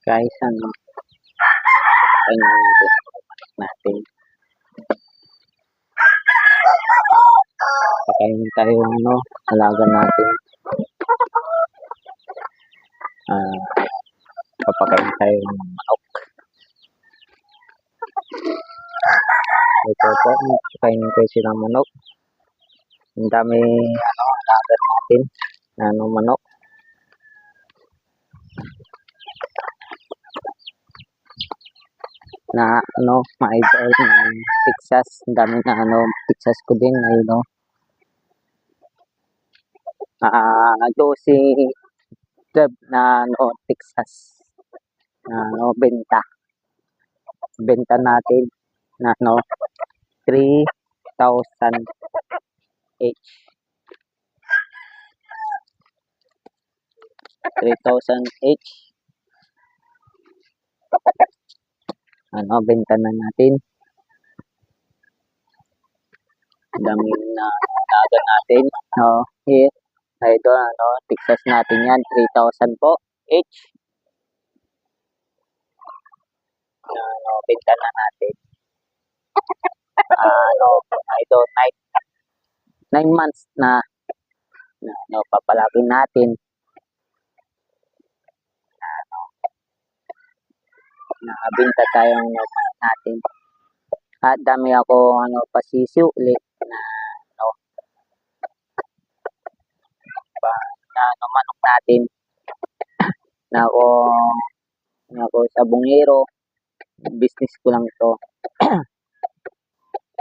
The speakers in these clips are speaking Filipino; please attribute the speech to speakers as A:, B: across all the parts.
A: Guys, ano natin. Pakainin tayo alaga natin. Papakain tayo ng manok. Ito po, pakainin ko silang manok. Ang dami, alaga natin. Manok. Na ma-idol ng Texas. Ang dami na Texas ko din ayun dosi club na Texas na benta natin na 3,000 each. 3,000 each. Benta na natin. Daming na alaga natin. Here. Ito, Texas natin yan. 3,000 po each. Benta na natin. Ito, 9 months na papalaki natin. Nakabenta tayo ng natin. At dami ako pasisiw ulit na manok natin. na ako sa bungero. Business ko lang ito.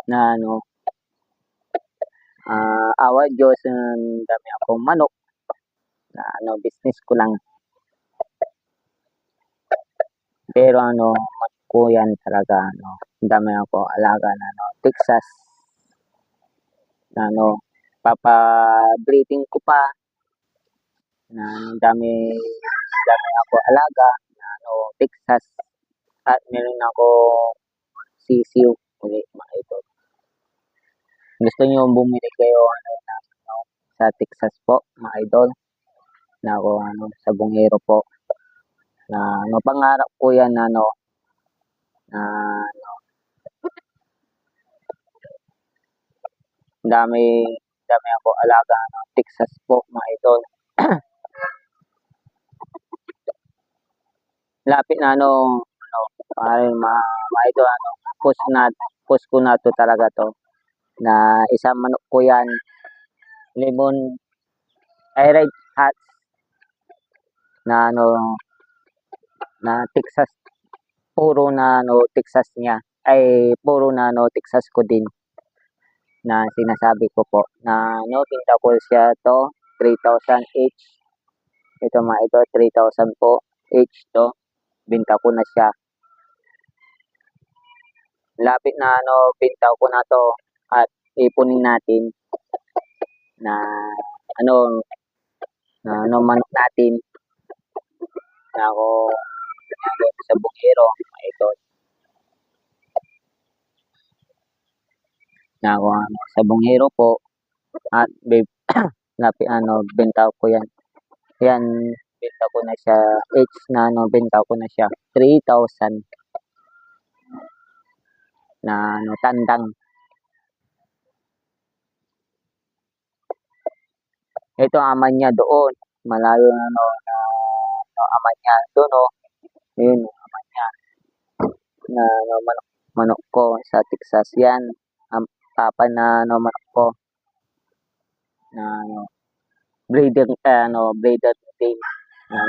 A: na awa Diyos, dami akong manok na business ko lang. Pero manok ko yan talaga, dami ako alaga na Texas. Na papa-breeding ko pa. Na dami ako alaga na Texas. At meron ako sisiw ulit mga ito. Gusto niyo bumili kayo sa Texas po mga idol. Na ako sa bungero po. Na pangarap ko yan dami ako alaga Texas po mga idol. Lapit na mga idol post ko na to talaga to na isang manok ko yan, lemon red hat na na Texas, puro na Texas niya ay puro na Texas ko din na sinasabi ko po na pinta ko siya to 3,000 each. Ito mga ito 3,000 po each to. Binta ko na siya. Lapit na binta ko na to at ipunin natin na manok natin na ako sa bungero ito. Na ako sa bungero po at lapit benta ko yan. Yan, benta ko na siya each na benta ko na siya 3,000 na tandang. Ito ama niya doon, malayo na ama niya doon yun ama niya na manok ko sa Texas yan. Papa na manok ko na breeder din na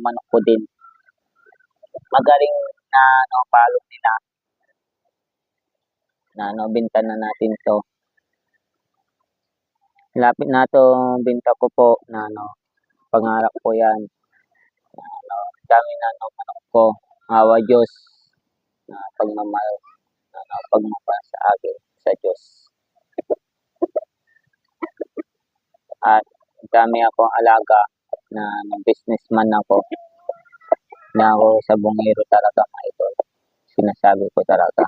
A: manok ko din. Magaling na palo nila na benta na natin to. Lapit na to benta ko po na pangarap ko yan. Dami na manok ko. Awa Diyos na pagmamahal sa akin sa Diyos. At dami akong alaga na businessman ako. Na ako sa bungero talaga mga idol. Sinasabi ko talaga.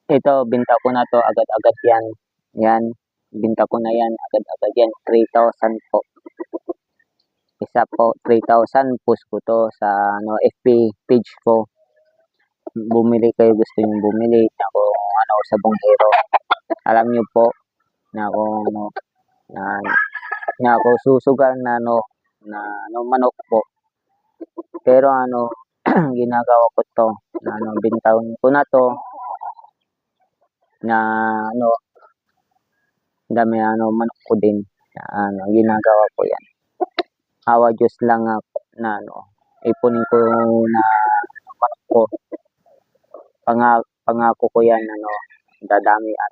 A: Ito, binta ko na to agad-agad yan. Yan. binta ko na yan agad-agad yan. 3,000 po. Isa po, 3,000. Post ko to sa FB page ko. Bumili kayo, gusto nyo bumili. Ako, sa Bonghero. Alam nyo po na na, na ako susugal na manok po. Pero ginagawa ko to na bintaon ko na to na dami manok ko din na ginagawa ko yan. Awa Diyos lang ako na ipunin ko na manok ko. Pangako ko yan dadami na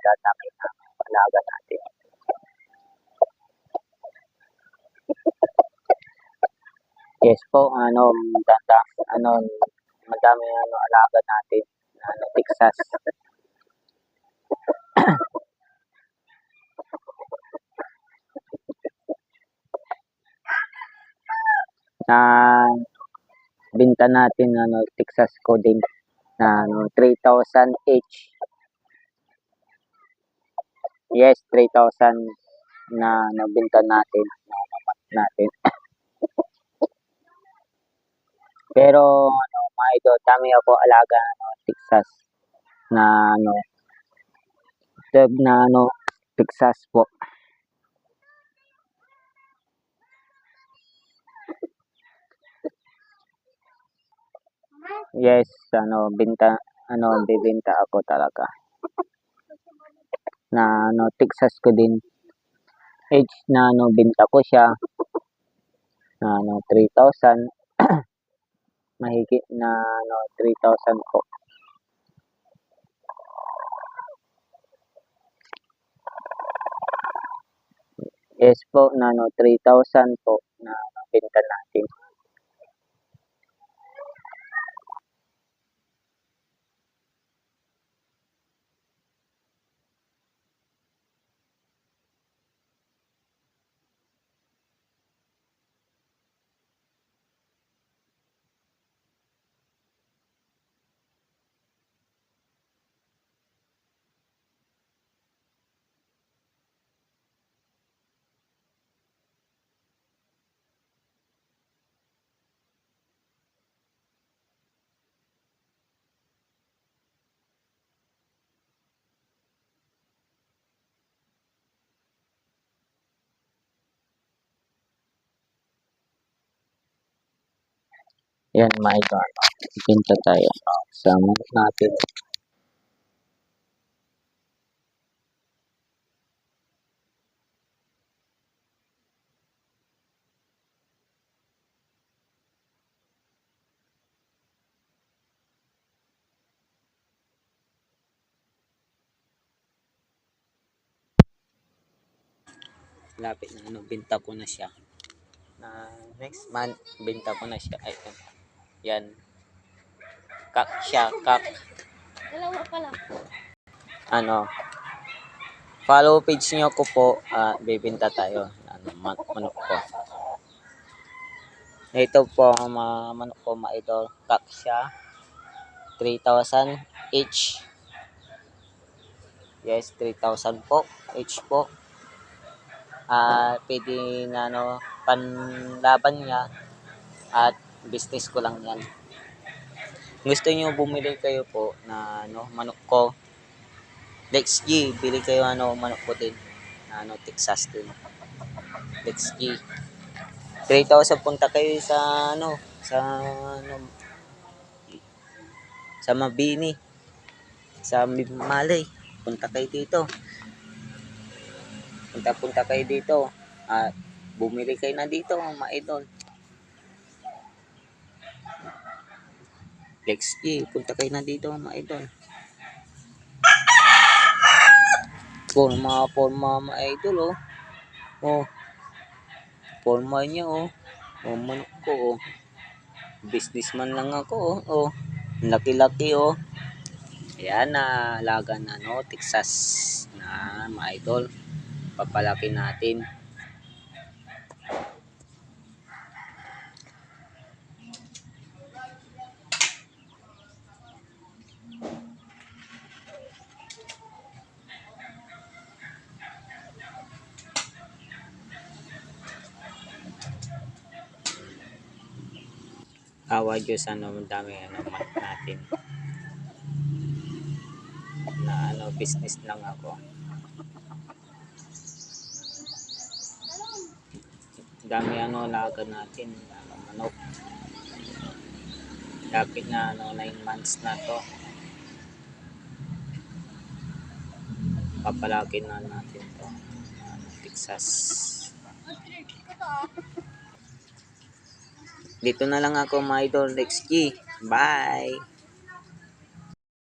A: alaga natin. Yes po, madami alaga natin Texas. Na binta natin Texas ko din na 3,000 each. Yes, 3,000 na nabinta natin natin. Pero mga idol, dami ako alaga Texas na Texas po. Yes, bibenta ako talaga. Na Texas ko din. Age na binta ko siya na 3,000. Mahigit na 3,000 po. Yes po, na 3,000 po na binta natin. Yan mga idol. Binta tayo sa manok natin. Lapit na binta ko na siya. Next month, binta ko na siya. Ay, yan. Kak siya, kak. Dalawa pala. Follow page niyo ko po. Bibinta tayo. Manok ko. Ito po ang mga manok ko, mga idol. Kak siya. 3,000 each. Yes, 3,000 po. Each po. Pwede na panlaban niya. At business ko lang yan. Gusto niyo bumili kayo po na manok ko. Lex G, bili kayo manok ko din. Texas din. Lex G. 3,000 punta kayo sa Mabini. Sa Malay. Punta kayo dito. Punta kayo dito. Bumili kayo na dito mga idol. Lex G, punta kayo na dito mga idol. Forma mga idol forma niya manok ko businessman lang ako laki-laki ayan na alaga na Texas na mga idol, papalaki natin. Awa Diyos, dami, mat natin. Na, business lang ako. Dami, alaga natin. Manok. Lapit na, 9 months na to. Papalaki na natin to. Texas. Dito na lang ako, mga idol. Next G. Bye!